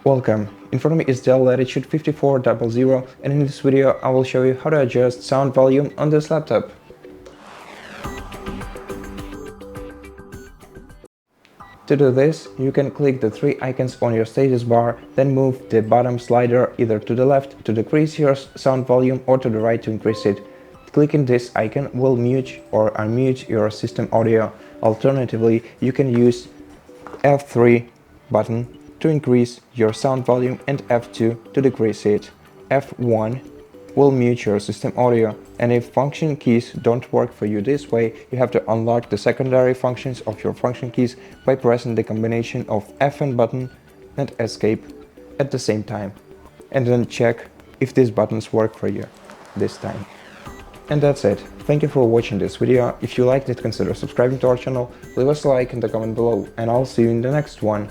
Welcome, in front of me is DELL Latitude 5400, and in this video I will show you how to adjust sound volume on this laptop. To do this, you can click the three icons on your status bar, then move the bottom slider either to the left to decrease your sound volume or to the right to increase it. Clicking this icon will mute or unmute your system audio. Alternatively, you can use F3 button to increase your sound volume and F2 to decrease it. F1 will mute your system audio, and if function keys don't work for you this way, you have to unlock the secondary functions of your function keys by pressing the combination of F1 button and escape at the same time, and then check if these buttons work for you this time. And that's it. Thank you for watching this video. If you liked it, consider subscribing to our channel, leave us a like in the comment below, and I'll see you in the next one.